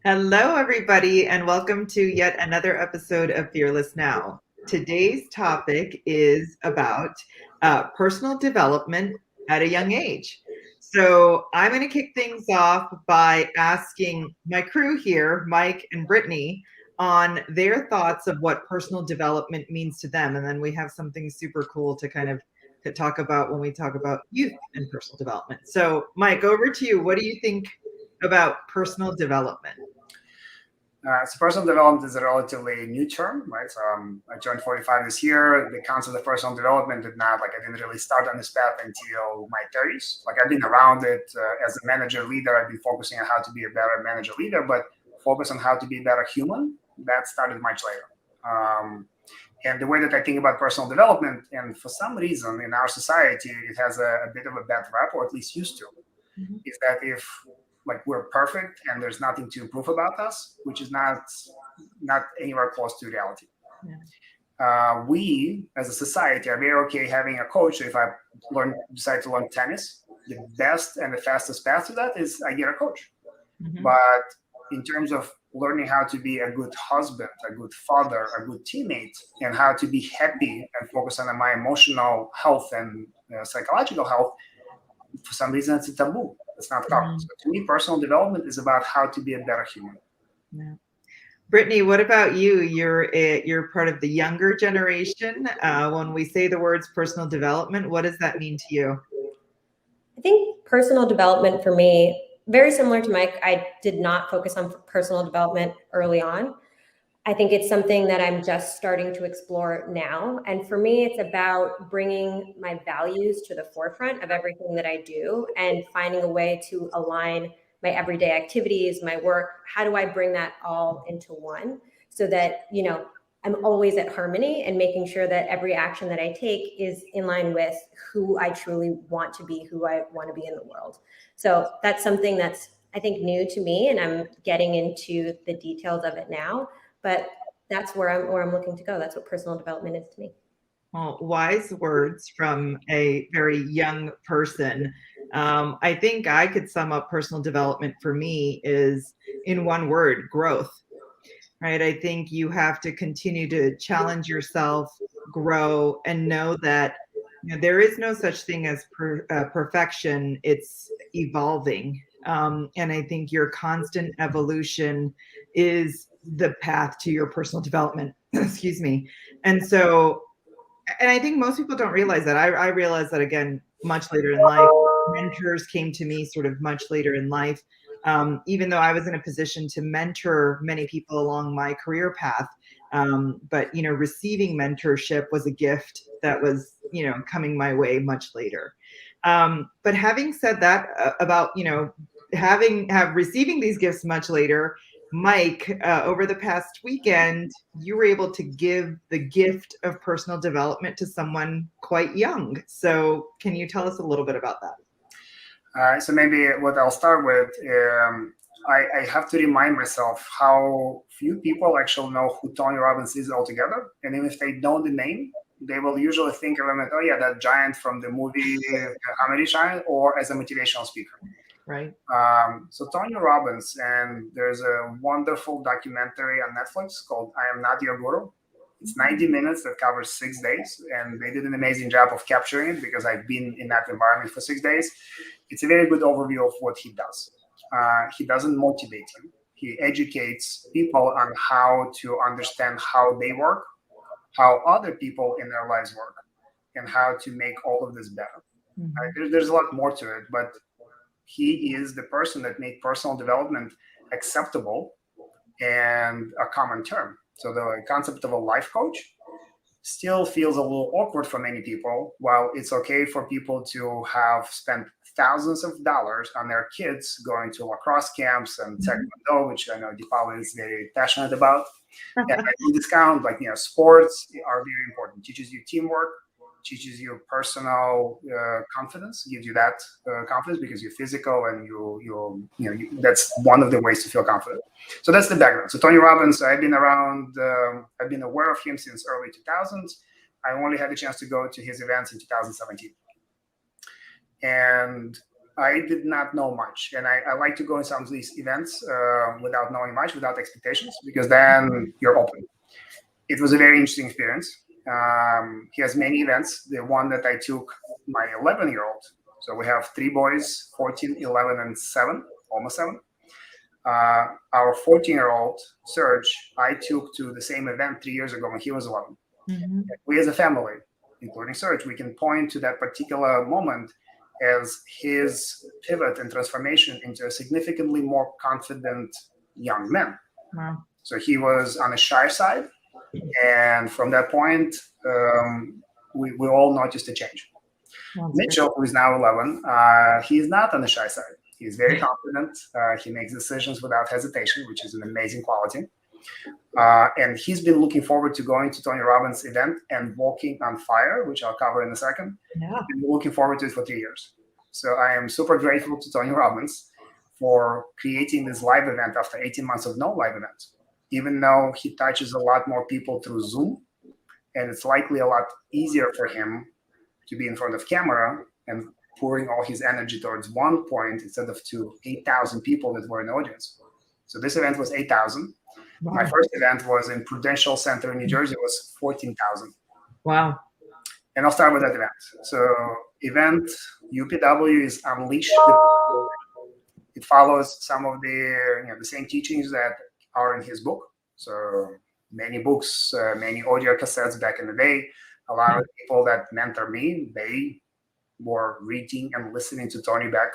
Hello, everybody, and welcome to yet another episode of Fearless Now. Today's topic is about personal development at a young age. So, I'm going to kick things off by asking my crew here, Mike and Brittany, on their thoughts of what personal development means to them. And then we have something super cool to kind of to talk about when we talk about youth and personal development. So, Mike, over to you. What do you think about personal development? So personal development is a relatively new term, right? So I turned 45 this year. The concept of personal development did not, I didn't really start on this path until my 30s. I've been around it as a manager leader. I've been focusing on how to be a better manager leader, but focus on how to be a better human, that started much later. And the way that I think about personal development, and for some reason in our society, it has a bit of a bad rap, or at least used to, is that if we're perfect and there's nothing to improve about us, which is not anywhere close to reality. Yeah. We as a society are very okay having a coach. So if I decide to learn tennis, the best and the fastest path to that is I get a coach. Mm-hmm. But in terms of learning how to be a good husband, a good father, a good teammate, and how to be happy and focus on my emotional health and psychological health, for some reason it's a taboo. It's not covered. So to me, personal development is about how to be a better human. Yeah. Brittany, what about you? You're part of the younger generation. When we say the words personal development, what does that mean to you? I think personal development for me, very similar to Mike, I did not focus on personal development early on. I think it's something that I'm just starting to explore now. And for me, it's about bringing my values to the forefront of everything that I do and finding a way to align my everyday activities, my work. How do I bring that all into one so that, I'm always at harmony and making sure that every action that I take is in line with who I truly want to be, who I want to be in the world. So that's something that's, I think, new to me, and I'm getting into the details of it now. But that's where I'm looking to go. That's what personal development is to me. Well, wise words from a very young person. I think I could sum up personal development for me is in one word: growth. Right? I think you have to continue to challenge yourself, grow, and know that there is no such thing as perfection. It's evolving. And I think your constant evolution is the path to your personal development. Excuse me. And so, and I think most people don't realize that. I realized that, again, much later in life. Mentors came to me sort of much later in life. Even though I was in a position to mentor many people along my career path. But, receiving mentorship was a gift that was, coming my way much later. But having said that about, receiving these gifts much later, Mike, over the past weekend, you were able to give the gift of personal development to someone quite young. So can you tell us a little bit about that? So maybe what I'll start with, I have to remind myself how few people actually know who Tony Robbins is altogether. And even if they know the name, they will usually think of him as, oh yeah, that giant from the movie Comedy Giant, or as a motivational speaker. Right. So Tony Robbins, and there's a wonderful documentary on Netflix called I Am Not Your Guru. It's 90 minutes that covers 6 days, and they did an amazing job of capturing it because I've been in that environment for 6 days. It's a very good overview of what he does. He doesn't motivate you. He educates people on how to understand how they work, how other people in their lives work, and how to make all of this better. Mm-hmm. There's a lot more to it, but he is the person that made personal development acceptable and a common term. So the concept of a life coach still feels a little awkward for many people, while it's okay for people to have spent thousands of dollars on their kids going to lacrosse camps and taekwondo, which I know Deepali is very passionate about. And I do discount, sports are very important. Teaches you teamwork, teaches you personal confidence, gives you that confidence because you're physical and that's one of the ways to feel confident. So that's the background. So Tony Robbins, I've been around, I've been aware of him since early 2000s. I only had the chance to go to his events in 2017. And I did not know much, and I like to go in some of these events without knowing much, without expectations, because then you're open. It was a very interesting experience. He has many events. The one that I took my 11-year-old. So we have 3 boys, 14, 11, and 7, almost 7. Our 14-year-old, Serge, I took to the same event 3 years ago when he was 11. Mhm. We as a family, including Serge, we can point to that particular moment as his pivot and transformation into a significantly more confident young man. Wow. So he was on the shy side. And from that point, we all noticed a change. That's Mitchell, who is now 11, he's not on the shy side. He's very confident. He makes decisions without hesitation, which is an amazing quality. And he's been looking forward to going to Tony Robbins' event and walking on fire, which I'll cover in a second. Yeah. I've been looking forward to it for 3 years. So I am super grateful to Tony Robbins for creating this live event after 18 months of no live events. Even though he touches a lot more people through Zoom, and it's likely a lot easier for him to be in front of camera and pouring all his energy towards one point instead of to 8,000 people that were in the audience. So this event was 8,000. Wow. My first event was in Prudential Center in New Jersey. It was 14,000. Wow. And I'll start with that event. So event UPW is Unleash. It follows some of the same teachings that are in his book. So many books, many audio cassettes back in the day. A lot of people that mentor me, they were reading and listening to Tony back.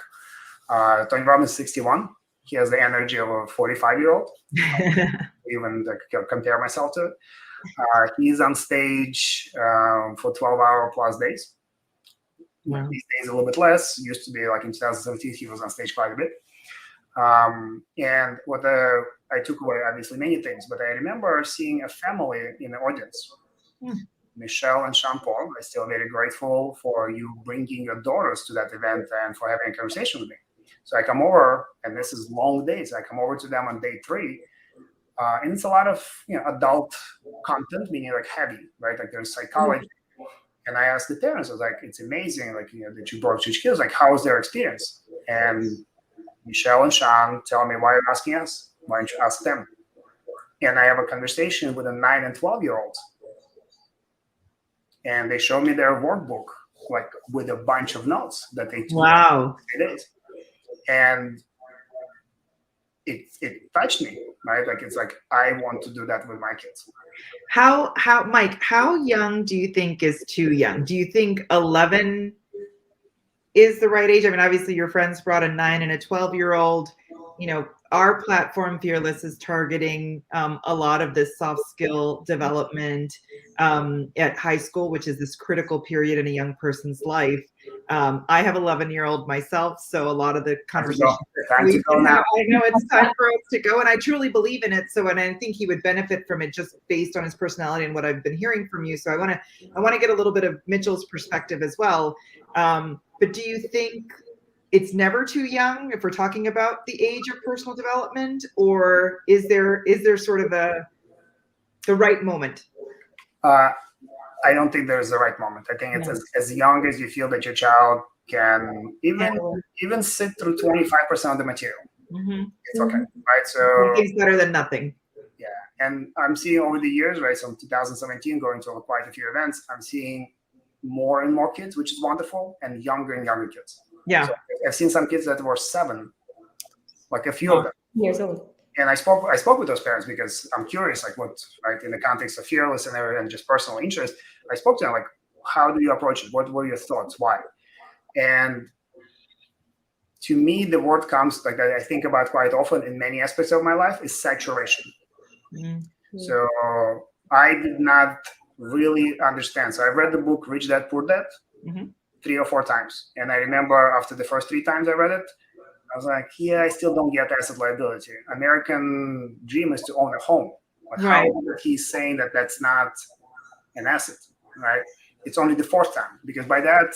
Tony Robbins is 61. He has the energy of a 45-year-old. Even compare myself to it. He's on stage for 12-hour plus days. Wow. These days a little bit less. Used to be like in 2017, he was on stage quite a bit. And what I took away, obviously, many things, but I remember seeing a family in the audience. Michelle and Sean Paul, I'm still very grateful for you bringing your daughters to that event and for having a conversation with me. So I come over, and this is long days. I come over to them on day 3, and it's a lot of adult content, meaning like heavy, right? Like there's psychology. And I asked the parents, I was like, it's amazing, like that you brought 2 kids. Like, how was their experience? And Michelle and Sean tell me, why are you asking us? Why don't you ask them? And I have a conversation with a 9 and 12-year-olds. And they show me their workbook, like with a bunch of notes that they took. Wow. It is. And it touched me, right? Like, it's like, I want to do that with my kids. How Mike, how young do you think is too young? Do you think 11 is the right age? I mean, obviously your friends brought a 9 and a 12-year-old. Our platform, Fearless, is targeting a lot of this soft skill development at high school, which is this critical period in a young person's life. I have 11-year-old myself, so a lot of the conversations Time to go now. I know it's time for us to go, and I truly believe in it. So, and I think he would benefit from it just based on his personality and what I've been hearing from you. So, I want to get a little bit of Mitchell's perspective as well. But do you think it's never too young if we're talking about the age of personal development, or is there sort of the right moment? I don't think there's the right moment. I think it's as young as you feel that your child can even sit through 25% of the material. It's okay, right? So it's better than nothing. Yeah, and I'm seeing over the years, right? So 2017, going to quite a few events, I'm seeing more and more kids, which is wonderful, and younger kids. Yeah, so I've seen some kids that were 7, like a few of them. Years old. And I spoke with those parents because I'm curious, like what, right, in the context of Fearless and just personal interest, I spoke to them like, how do you approach it? What were your thoughts? Why? And to me, the word comes, like I think about quite often in many aspects of my life, is saturation. So I did not really understand. So I read the book Rich Dad Poor Dad 3 or 4 times. And I remember after the first 3 times I read it, I was like, yeah, I still don't get asset liability. American dream is to own a home. Like, right. How he's saying that that's not an asset, right? It's only the 4th time, because by that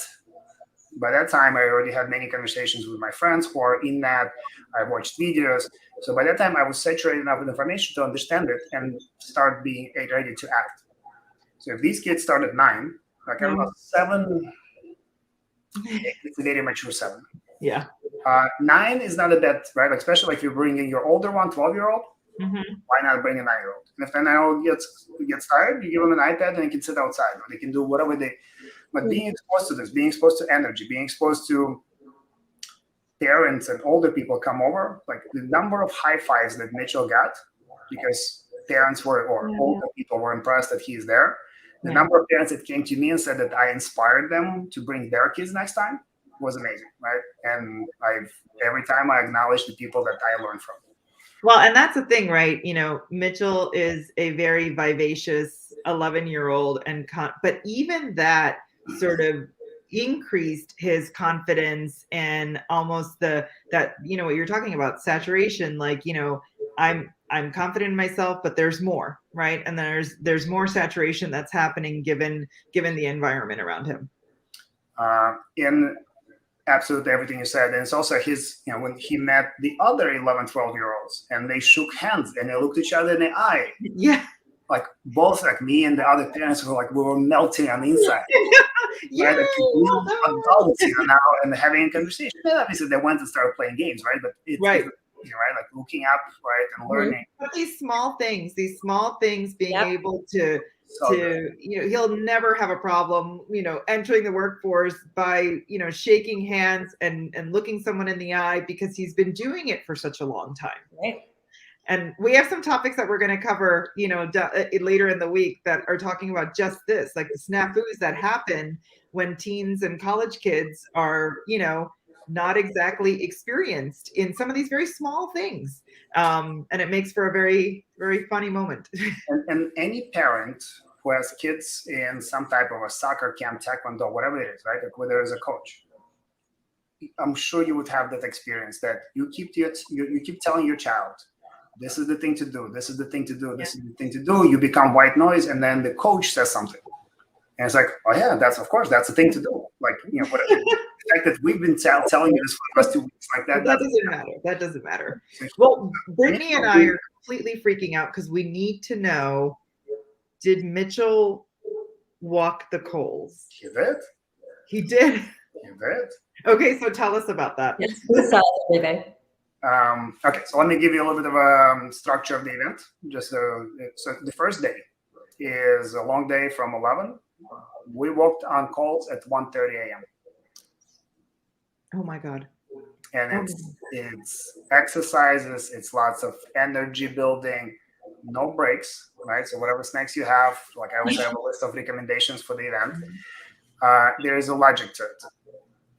time I already had many conversations with my friends who are in that. I watched videos. So by that time I was saturated enough with information to understand it and start being ready to act. So if these kids start at 9, like I'm about 7, it's a very mature 7. Yeah. 9 is not a bad, right? Like, especially if you're bringing your older one, 12-year-old, why not bring a 9-year-old? And if the 9-year-old gets tired, you give them an iPad and they can sit outside, or they can do whatever they. But being exposed to this, being exposed to energy, being exposed to parents and older people come over, like the number of high fives that Mitchell got because parents were or older people were impressed that he's there. The number of parents that came to me and said that I inspired them to bring their kids next time was amazing, right? And every time I acknowledge the people that I learned from. Well, and that's the thing, right? You know, Mitchell is a very vivacious 11-year-old, but even that sort of increased his confidence and almost that you know what you're talking about, saturation. Like, you know, I'm confident in myself, but there's more, right? And there's more saturation that's happening given the environment around him. In absolutely everything you said. And it's also his, you know, when he met the other 11, 12-year-olds and they shook hands and they looked each other in the eye. Yeah. Like both, like me and the other parents were like, we were melting on the inside. Yeah. Right? Like, adults, you know, now and having a conversation. And obviously they went and started playing games, right? But it's right. You know, right? Like looking up, right, and learning. But these small things being able to you know, he'll never have a problem, you know, entering the workforce by, you know, shaking hands and looking someone in the eye because he's been doing it for such a long time. Right. And we have some topics that we're going to cover, you know, later in the week that are talking about just this, like the snafus that happen when teens and college kids are, you know, not exactly experienced in some of these very small things. And it makes for a very, very funny moment. And any parent who has kids in some type of a soccer camp, taekwondo, whatever it is, right? Like whether as a coach, I'm sure you would have that experience that you keep telling your child, this is the thing to do, this is the thing to do, this is the thing to do. You become white noise, and then the coach says something. And it's like, oh yeah, that's the thing to do. Like, you know, whatever. The fact that we've been telling you this for the past 2 weeks, like that doesn't matter. That doesn't matter. Well, Brittany and I are completely freaking out because we need to know, did Mitchell walk the coals? He did. He did. He did. Okay, so tell us about that. Yes, we saw everything. Okay, so let me give you a little bit of a structure of the event. Just so the first day is a long day from 11. We walked on calls at 1:30 a.m. Oh my God. And it's exercises, it's lots of energy building, no breaks, right? So whatever snacks you have, like I also have a list of recommendations for the event. There is a logic to it.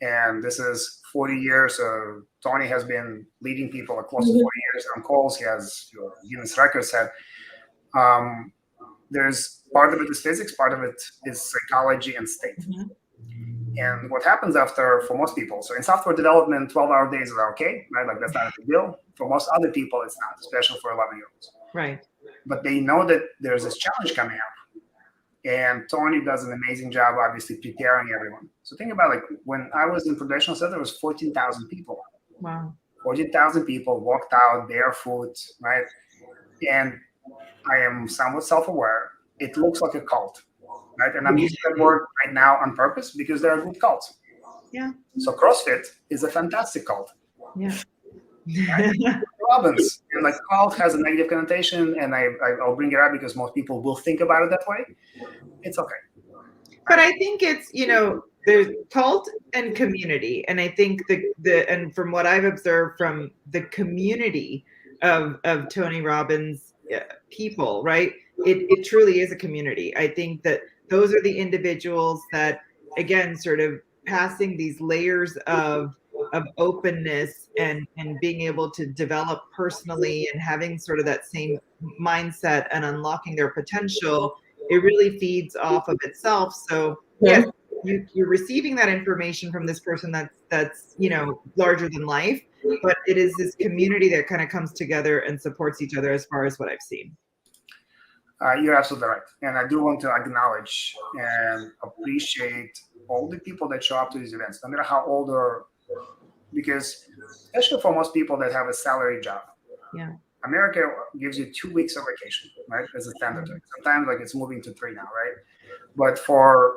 And this is 40 years. So Tony has been leading people close to 40 years on calls. He has Guinness record set. There's part of it is physics, part of it is psychology and state. And what happens after, for most people, so in software development, 12-hour days are okay, right? Like that's not a big deal. For most other people, it's not, especially for 11-year-olds. Right. But they know that there's this challenge coming up. And Tony does an amazing job, obviously, preparing everyone. So think about, like, when I was in Professional Center, there was 14,000 people. Wow. 14,000 people walked out barefoot, right? And I am somewhat self-aware. It looks like a cult, right? And I'm using that word right now on purpose because they're good cults. Yeah. So CrossFit is a fantastic cult. Yeah. Right? Robbins, and like cult has a negative connotation, and I'll bring it up because most people will think about it that way. It's okay. But I think it's, you know, there's cult and community. And I think and from what I've observed from the community of Tony Robbins people, right? It truly is a community. I think that those are the individuals that, again, sort of passing these layers of openness and being able to develop personally and having sort of that same mindset and unlocking their potential, it really feeds off of itself. So yes, you're receiving that information from this person that's you know, larger than life, but it is this community that kind of comes together and supports each other as far as what I've seen. You're absolutely right. And I do want to acknowledge and appreciate all the people that show up to these events, no matter how old or, because especially for most people that have a salary job, America gives you 2 weeks of vacation, right? As a standard. Sometimes like it's moving to 3 now, right? But for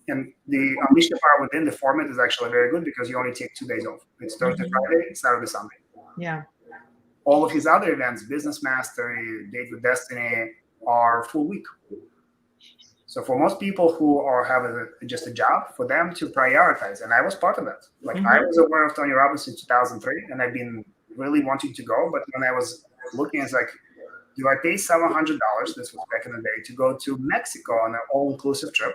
And the Unleash the Power Within, the format is actually very good because you only take 2 days off. It's Thursday, Friday, Saturday, Sunday. Yeah. All of his other events, Business Mastery, Date with Destiny, are full week. So for most people who have just a job, for them to prioritize, and I was part of that. Like I was aware of Tony Robbins in 2003, and I've been really wanting to go. But when I was looking, it's like, do I pay $700? This was back in the day, to go to Mexico on an all-inclusive trip,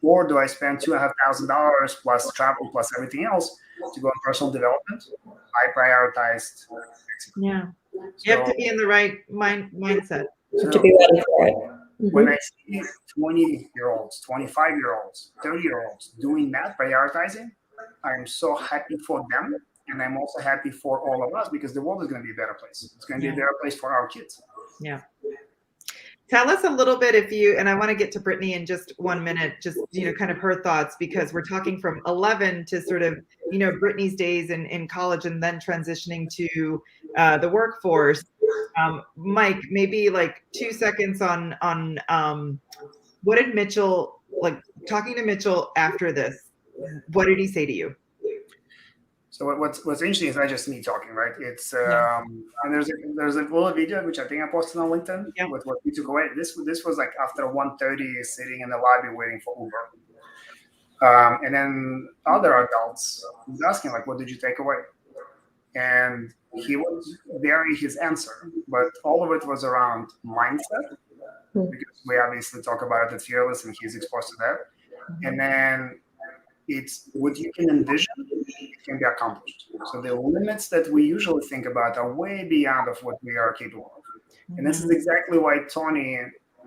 or do I spend $2,500 plus travel plus everything else to go on personal development? I prioritized Mexico. Yeah, you have to be in the right mindset. To be ready for it. When I see 20-year-olds, 25-year-olds, 30-year-olds doing that, prioritizing, I'm so happy for them. And I'm also happy for all of us because the world is going to be a better place. It's going to be a better place for our kids. Yeah. Tell us a little bit and I want to get to Brittany in just 1 minute, just, kind of her thoughts, because we're talking from 11 to sort of, Brittany's days in college and then transitioning to the workforce. Mike, maybe like 2 seconds on what did Mitchell, like talking to Mitchell after this, what did he say to you? So what's interesting is not just me talking, right? It's and there's a little video which I think I posted on LinkedIn with what we took away. This was like after 1:30, sitting in the lobby waiting for Uber, and then other adults was asking like, "What did you take away?" And he would vary his answer, but all of it was around mindset because we obviously talk about it at Fearless, and he's exposed to that, and then it's what you can envision can be accomplished. So the limits that we usually think about are way beyond of what we are capable of. And this is exactly why Tony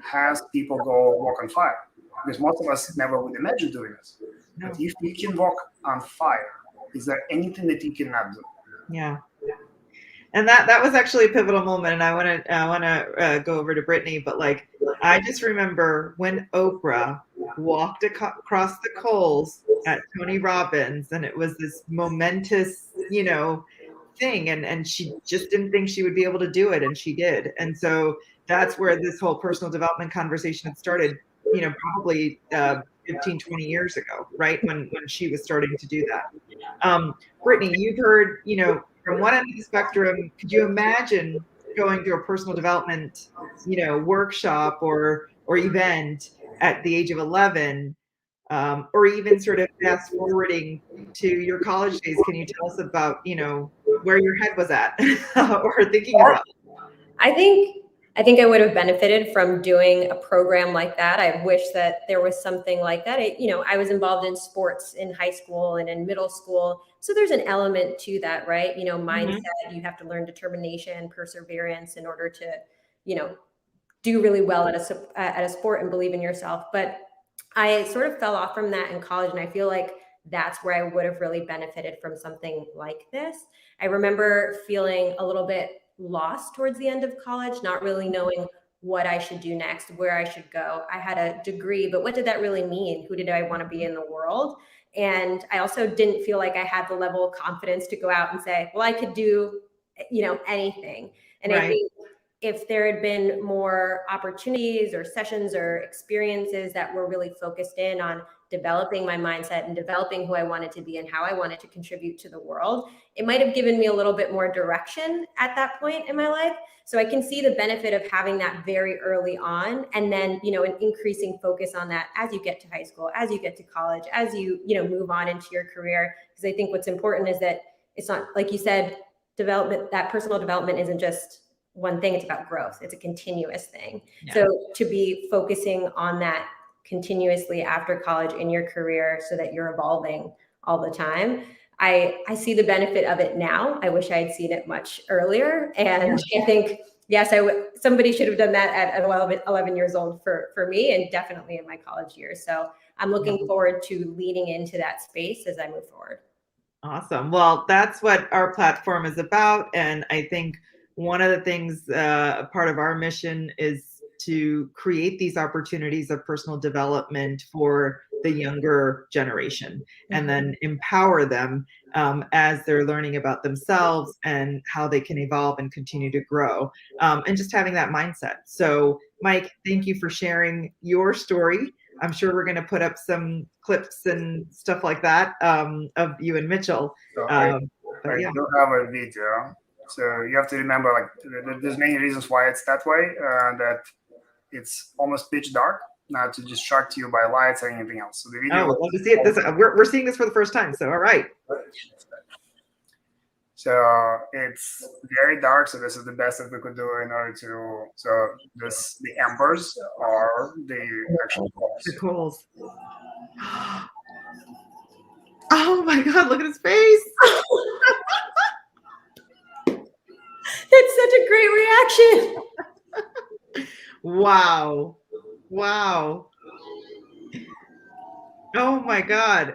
has people go walk on fire, because most of us never would imagine doing this. No. But if you can walk on fire, is there anything that you cannot do? Yeah. And that was actually a pivotal moment. And I want to go over to Brittany, but like, I just remember when Oprah walked across the coals at Tony Robbins, and it was this momentous, thing. And she just didn't think she would be able to do it. And she did. And so that's where this whole personal development conversation had started, probably 15, 20 years ago, right? When she was starting to do that. Brittany, you've heard, from one end of the spectrum, could you imagine going to a personal development, workshop or event at the age of 11, or even sort of fast forwarding to your college days? Can you tell us about, where your head was at or thinking about? I think I would have benefited from doing a program like that. I wish that there was something like that. I was involved in sports in high school and in middle school. So there's an element to that, right? Mindset, you have to learn determination, perseverance in order to, do really well at a sport and believe in yourself. But I sort of fell off from that in college. And I feel like that's where I would have really benefited from something like this. I remember feeling a little bit lost towards the end of college, not really knowing what I should do next, where I should go. I had a degree, but what did that really mean? Who did I want to be in the world? And I also didn't feel like I had the level of confidence to go out and say, well, I could do, anything. And I think if there had been more opportunities or sessions or experiences that were really focused in on developing my mindset and developing who I wanted to be and how I wanted to contribute to the world, it might have given me a little bit more direction at that point in my life. So I can see the benefit of having that very early on, and then, an increasing focus on that as you get to high school, as you get to college, as you, move on into your career. Because I think what's important is that it's not, like you said, development, that personal development isn't just one thing, it's about growth. It's a continuous thing. Yeah. So to be focusing on that continuously after college in your career so that you're evolving all the time. I see the benefit of it now. I wish I had seen it much earlier. And I think, yes, somebody should have done that at 11 years old for me, and definitely in my college years. So I'm looking forward to leaning into that space as I move forward. Awesome. Well, that's what our platform is about. And I think one of the things, part of our mission is to create these opportunities of personal development for the younger generation, and then empower them as they're learning about themselves and how they can evolve and continue to grow, and just having that mindset. So, Mike, thank you for sharing your story I'm sure we're going to put up some clips and stuff like that of you and Mitchell. So But I yeah. do have a video. So you have to remember, like, there's many reasons why it's that way. That it's almost pitch dark, not to distract you by lights or anything else. So the video. Oh, love to see it. We're seeing this for the first time. So all right. So it's very dark. So this is the best that we could do in order to. So the embers are the actual coals. The coals. Oh my God! Look at his face. That's such a great reaction. Wow. Wow. Oh my God.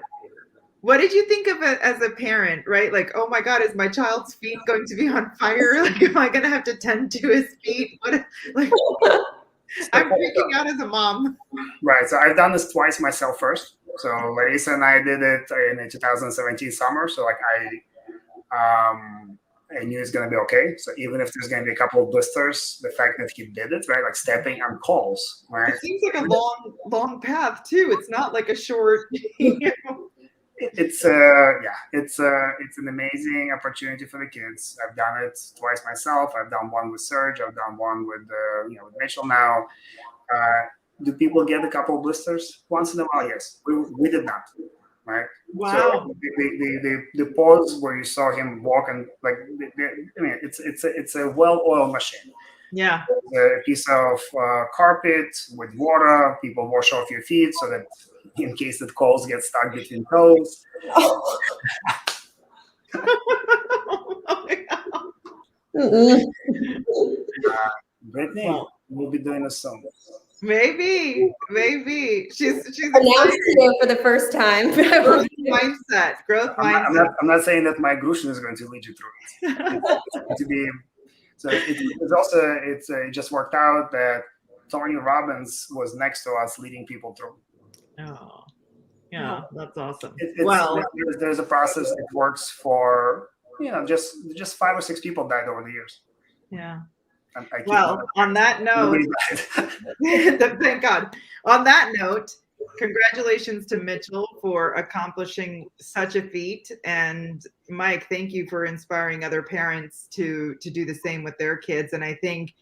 What did you think of it as a parent, right? Like, oh my God, is my child's feet going to be on fire? Like, am I going to have to tend to his feet? What, like, I'm freaking out as a mom. Right. So I've done this twice myself first. So Larissa and I did it in the 2017 summer. So like I knew it's going to be okay. So even if there's going to be a couple of blisters, the fact that he did it, right, like stepping on coals, right? It seems like a long path too. It's not like a short, you know. It's an amazing opportunity for the kids. I've done it twice myself. I've done one with Serge. I've done one with with Mitchell now. Do people get a couple of blisters once in a while? Yes, we did not. Right. Wow. So the pause where you saw him walk and like, I mean, it's a well-oiled machine. Yeah. A piece of carpet with water. People wash off your feet so that in case the coals get stuck between toes. Oh my God. Brittany will be doing a song. Maybe she's announced it for the first time. Growth mindset. I'm not saying that my Grushin is going to lead you through it. It's going to be. So it just worked out that Tony Robbins was next to us, leading people through. Oh, yeah, that's awesome. There's a process. It works for just 5 or 6 people died over the years. Yeah. Well, on that note, thank God. On that note, congratulations to Mitchell for accomplishing such a feat, and Mike, thank you for inspiring other parents to do the same with their kids. And I think,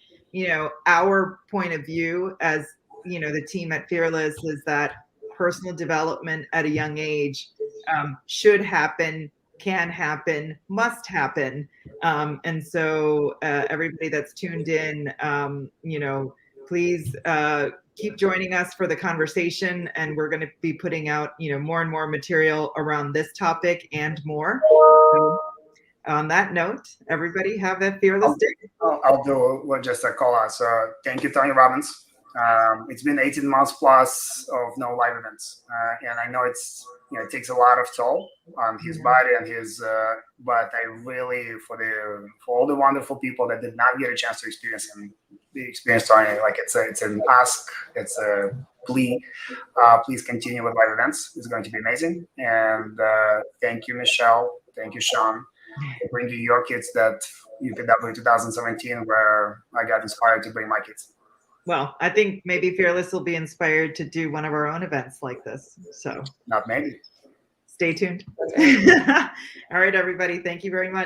our point of view as the team at Fearless is that personal development at a young age should happen, can happen, must happen. And so everybody that's tuned in, please keep joining us for the conversation. And we're going to be putting out, more and more material around this topic and more. So on that note, everybody have a fearless day. I'll do just a call out. So thank you, Tony Robbins. It's been 18 months plus of no live events. And I know it takes a lot of toll on his body and his, but I really, for all the wonderful people that did not get a chance to experience him, the experience Tony, like it's an ask, it's a plea. Please continue with live events. It's going to be amazing. And thank you, Michelle. Thank you, Sean, for bringing your kids that UPW 2017, where I got inspired to bring my kids. Well, I think maybe Fearless will be inspired to do one of our own events like this. So not maybe. Stay tuned. All right, everybody. Thank you very much.